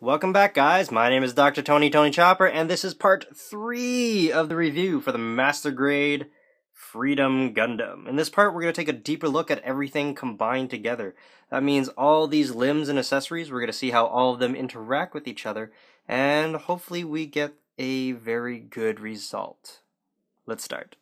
Welcome back, guys. My name is Dr. Tony Chopper, and this is part 3 of the review for the Master Grade Freedom Gundam. In this part, we're going to take a deeper look at everything combined together. That means all these limbs and accessories, we're going to see how all of them interact with each other, and hopefully we get a very good result. Let's start.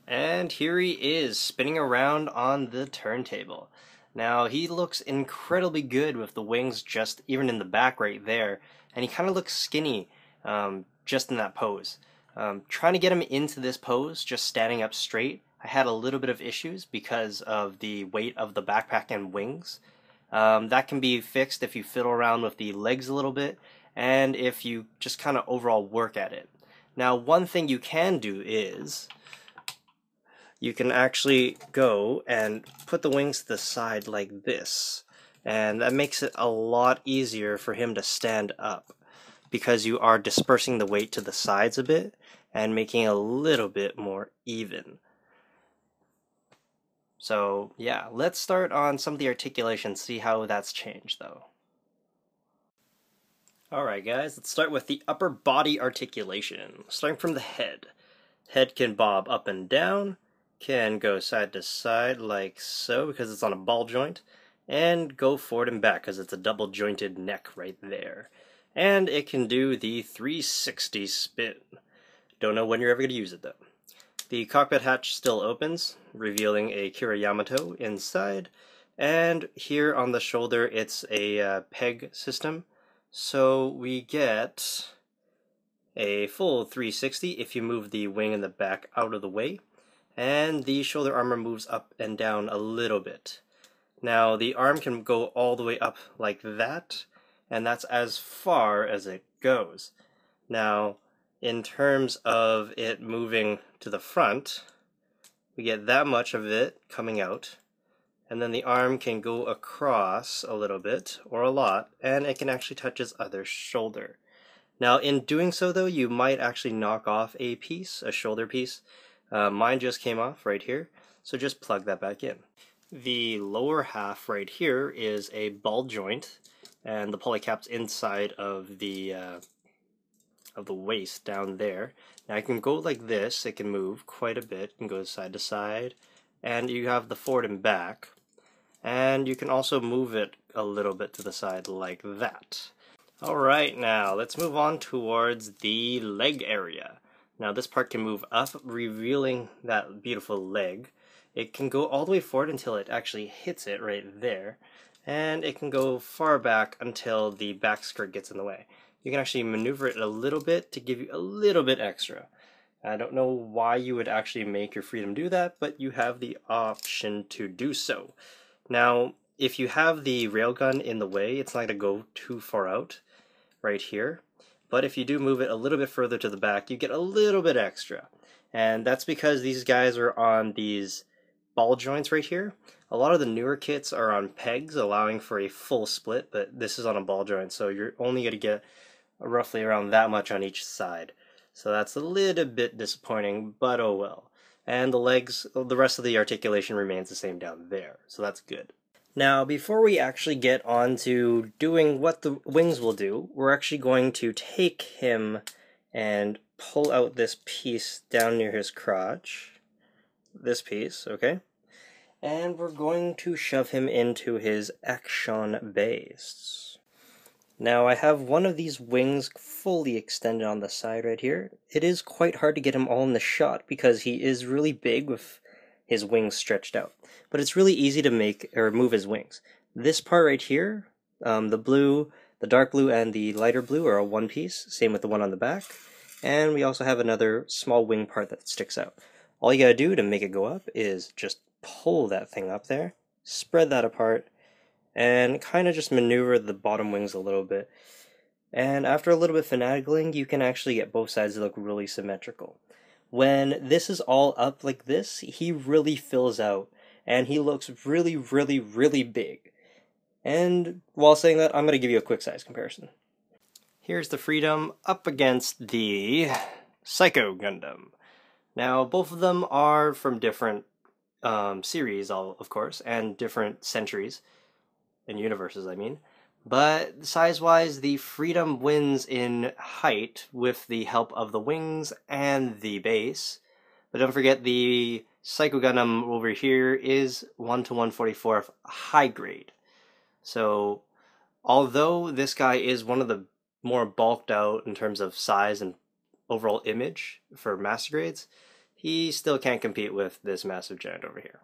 And here he is, spinning around on the turntable. Now, he looks incredibly good with the wings just even in the back right there, and he kind of looks skinny just in that pose. Trying to get him into this pose, just standing up straight, I had a little bit of issues because of the weight of the backpack and wings. That can be fixed if you fiddle around with the legs a little bit, and if you just kind of overall work at it. Now, one thing you can do is you can actually go and put the wings to the side like this, and that makes it a lot easier for him to stand up because you are dispersing the weight to the sides a bit and making it a little bit more even. So yeah, let's start on some of the articulation, see how that's changed though. Alright guys, let's start with the upper body articulation, starting from the head. Head can bob up and down, can go side to side like so because it's on a ball joint, and go forward and back because it's a double jointed neck right there. And it can do the 360 spin. Don't know when you're ever going to use it though. The cockpit hatch still opens, revealing a Kira Yamato inside, and here on the shoulder it's a peg system, so we get a full 360 if you move the wing and the back out of the way. And the shoulder armor moves up and down a little bit. Now the arm can go all the way up like that, and that's as far as it goes. Now in terms of it moving to the front, we get that much of it coming out, and then the arm can go across a little bit, or a lot, and it can actually touch his other shoulder. Now in doing so though, you might actually knock off a piece, a shoulder piece. Mine just came off right here, so just plug that back in. The lower half right here is a ball joint, and the polycap's inside of the waist down there. Now I can go like this, it can move quite a bit, it can go side to side, and you have the forward and back, and you can also move it a little bit to the side like that. Alright, now let's move on towards the leg area. Now this part can move up, revealing that beautiful leg. It can go all the way forward until it actually hits it right there, and it can go far back until the back skirt gets in the way. You can actually maneuver it a little bit to give you a little bit extra. I don't know why you would actually make your Freedom do that, but you have the option to do so. Now, if you have the railgun in the way, it's not going to go too far out right here. But if you do move it a little bit further to the back, you get a little bit extra. And that's because these guys are on these ball joints right here. A lot of the newer kits are on pegs, allowing for a full split, but this is on a ball joint, so you're only going to get roughly around that much on each side. So that's a little bit disappointing, but oh well. And the legs, the rest of the articulation remains the same down there, so that's good. Now, before we actually get on to doing what the wings will do, we're actually going to take him and pull out this piece down near his crotch. This piece, okay? And we're going to shove him into his action base. Now I have one of these wings fully extended on the side right here. It is quite hard to get him all in the shot because he is really big with his wings stretched out. But it's really easy to make or move his wings. This part right here, the blue, the dark blue, and the lighter blue are a one piece. Same with the one on the back. And we also have another small wing part that sticks out. All you gotta do to make it go up is just pull that thing up there, spread that apart, and kind of just maneuver the bottom wings a little bit. And after a little bit of finagling, you can actually get both sides to look really symmetrical. When this is all up like this, he really fills out, and he looks really, really, really big. And while saying that, I'm going to give you a quick size comparison. Here's the Freedom up against the Psycho Gundam. Now, both of them are from different series, of course, and different centuries, and universes, I mean. But size-wise, the Freedom wins in height with the help of the wings and the base. But don't forget the Psycho Gundam over here is 1:144 high grade. So, although this guy is one of the more bulked out in terms of size and overall image for master grades, he still can't compete with this massive giant over here.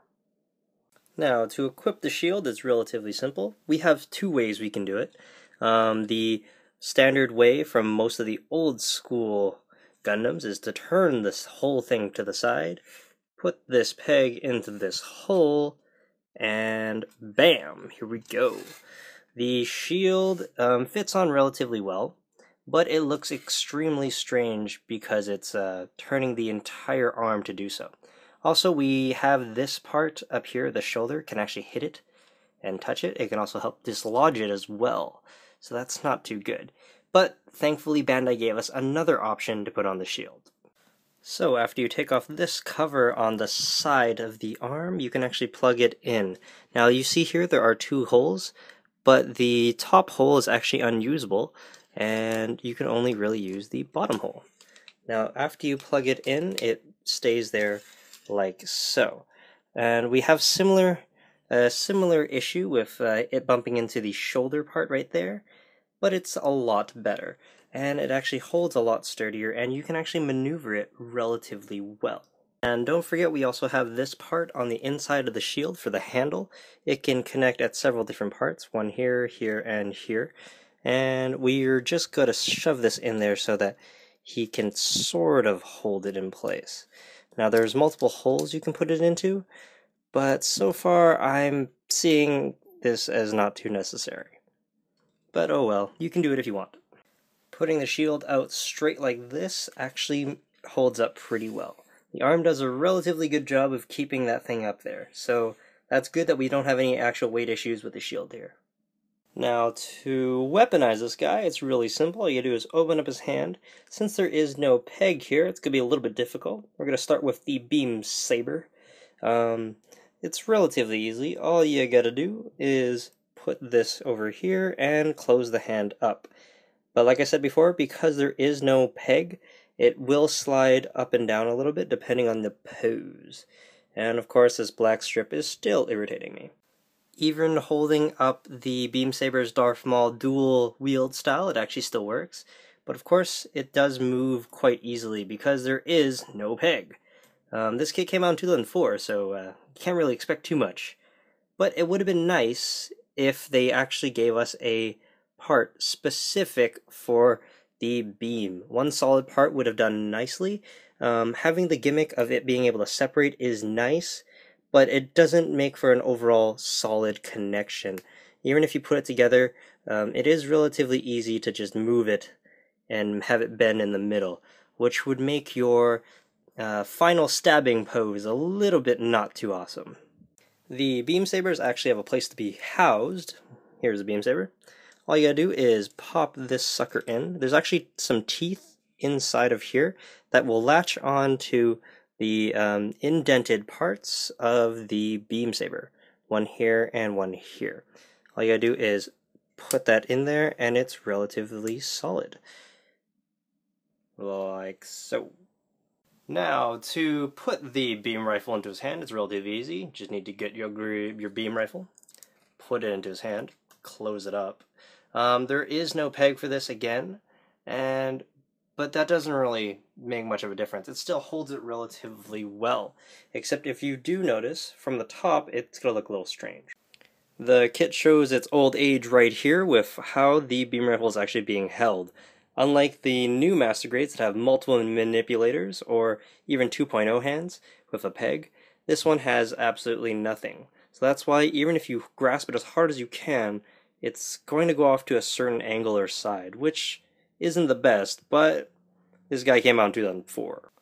Now, to equip the shield is relatively simple. We have two ways we can do it. The standard way from most of the old school Gundams is to turn this whole thing to the side, put this peg into this hole, and bam, here we go. The shield fits on relatively well, but it looks extremely strange because it's turning the entire arm to do so. Also, we have this part up here, the shoulder, can actually hit it and touch it. It can also help dislodge it as well, so that's not too good. But thankfully Bandai gave us another option to put on the shield. So after you take off this cover on the side of the arm, you can actually plug it in. Now you see here there are two holes, but the top hole is actually unusable, and you can only really use the bottom hole. Now after you plug it in, it stays there like so. And we have a similar issue with it bumping into the shoulder part right there, but it's a lot better. And it actually holds a lot sturdier, and you can actually maneuver it relatively well. And don't forget, we also have this part on the inside of the shield for the handle. It can connect at several different parts, one here, here, and here. And we're just going to shove this in there so that he can sort of hold it in place. Now there's multiple holes you can put it into, but so far I'm seeing this as not too necessary. But oh well, you can do it if you want. Putting the shield out straight like this actually holds up pretty well. The arm does a relatively good job of keeping that thing up there, so that's good that we don't have any actual weight issues with the shield here. Now to weaponize this guy, it's really simple. All you do is open up his hand. Since there is no peg here, it's going to be a little bit difficult. We're going to start with the beam saber. It's relatively easy. All you gotta do is put this over here and close the hand up. But like I said before, because there is no peg, it will slide up and down a little bit depending on the pose. And of course this black strip is still irritating me. Even holding up the Beam Saber's Darth Maul dual wield style, it actually still works. But of course it does move quite easily because there is no peg. This kit came out in 2004, so you can't really expect too much. But it would have been nice if they actually gave us a part specific for the beam. One solid part would have done nicely. Having the gimmick of it being able to separate is nice, but it doesn't make for an overall solid connection. Even if you put it together, it is relatively easy to just move it and have it bend in the middle, which would make your final stabbing pose a little bit not too awesome. The beam sabers actually have a place to be housed. Here's the beam saber. All you gotta do is pop this sucker in. There's actually some teeth inside of here that will latch on to the indented parts of the beam saber. One here and one here. All you gotta do is put that in there and it's relatively solid. Like so. Now, to put the beam rifle into his hand, it's relatively easy. Just need to get your beam rifle, put it into his hand, close it up. There is no peg for this again, but that doesn't really make much of a difference. It still holds it relatively well, except if you do notice, from the top, it's going to look a little strange. The kit shows its old age right here with how the beam rifle is actually being held. Unlike the new Master Grades that have multiple manipulators, or even 2.0 hands with a peg, this one has absolutely nothing. So that's why even if you grasp it as hard as you can, it's going to go off to a certain angle or side, which isn't the best, but this guy came out in 2004.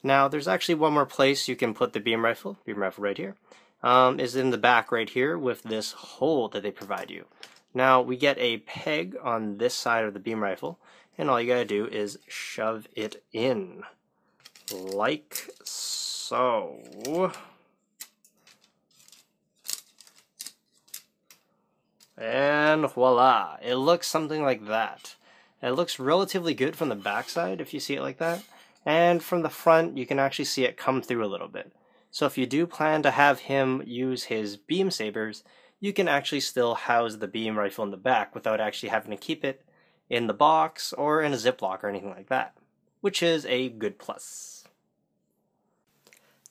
Now, there's actually one more place you can put the beam rifle right here, is in the back right here with this hole that they provide you. Now, we get a peg on this side of the beam rifle, and all you gotta do is shove it in, like so. And voila, it looks something like that. It looks relatively good from the backside if you see it like that, and from the front you can actually see it come through a little bit. So if you do plan to have him use his beam sabers, you can actually still house the beam rifle in the back without actually having to keep it in the box or in a Ziploc or anything like that, which is a good plus.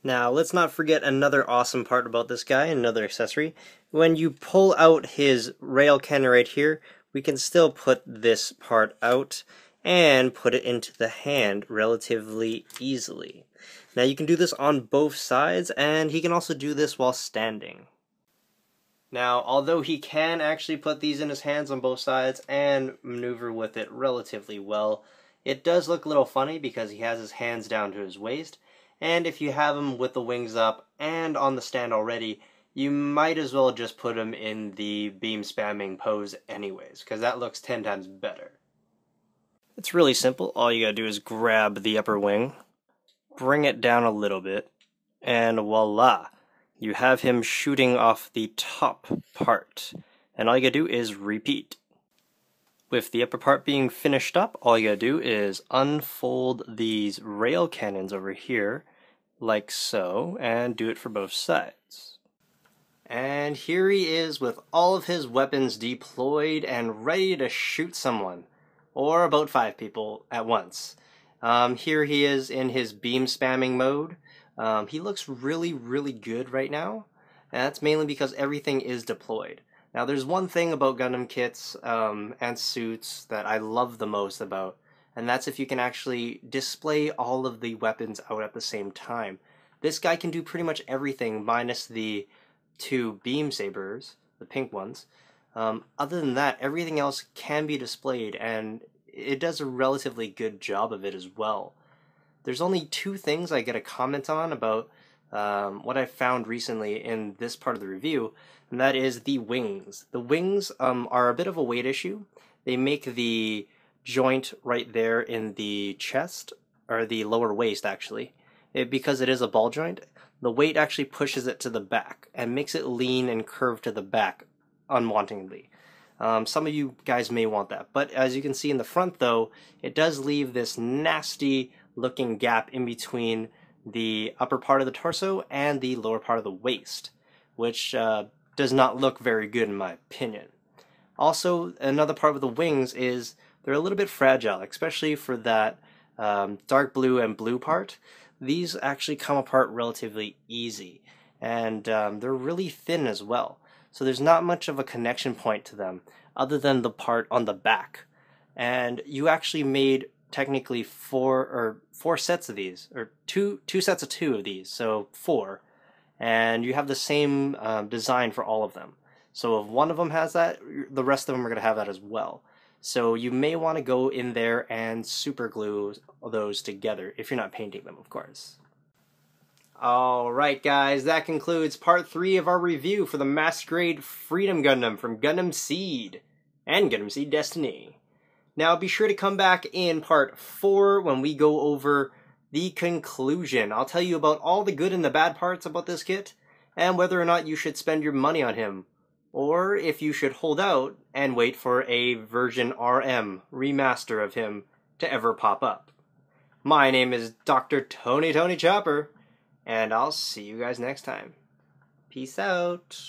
Now, let's not forget another awesome part about this guy, another accessory. When you pull out his rail cannon right here, we can still put this part out and put it into the hand relatively easily. Now, you can do this on both sides, and he can also do this while standing. Now, although he can actually put these in his hands on both sides and maneuver with it relatively well, it does look a little funny because he has his hands down to his waist, and if you have him with the wings up and on the stand already, you might as well just put him in the beam spamming pose anyways, because that looks 10 times better. It's really simple. All you gotta do is grab the upper wing, bring it down a little bit, and voila! You have him shooting off the top part, and all you gotta do is repeat. With the upper part being finished up, all you gotta do is unfold these rail cannons over here, like so, and do it for both sides. And here he is with all of his weapons deployed and ready to shoot someone, or about 5 people at once. Here he is in his beam spamming mode. He looks really, really good right now, and that's mainly because everything is deployed. Now, there's one thing about Gundam kits and suits that I love the most about, and that's if you can actually display all of the weapons out at the same time. This guy can do pretty much everything minus the 2 beam sabers, the pink ones. Other than that, everything else can be displayed, and it does a relatively good job of it as well. There's only 2 things I get a comment on about what I found recently in this part of the review, and that is the wings. The wings are a bit of a weight issue. They make the joint right there in the chest, or the lower waist actually, because it is a ball joint, the weight actually pushes it to the back and makes it lean and curve to the back unwantingly. Some of you guys may want that, but as you can see in the front though, it does leave this nasty looking gap in between the upper part of the torso and the lower part of the waist, which does not look very good in my opinion. Also, another part with the wings is they're a little bit fragile, especially for that dark blue and blue part. These actually come apart relatively easy, and they're really thin as well. So there's not much of a connection point to them other than the part on the back. And you actually made technically 4 sets of these, or two sets of 2 of these, so 4. And you have the same design for all of them. So if one of them has that, the rest of them are going to have that as well. So you may want to go in there and super glue those together, if you're not painting them, of course. Alright guys, that concludes part 3 of our review for the Master Grade Freedom Gundam from Gundam Seed and Gundam Seed Destiny. Now be sure to come back in part 4 when we go over the conclusion. I'll tell you about all the good and the bad parts about this kit, and whether or not you should spend your money on him, or if you should hold out and wait for a version RM remaster of him to ever pop up. My name is Dr. Tony Chopper, and I'll see you guys next time. Peace out.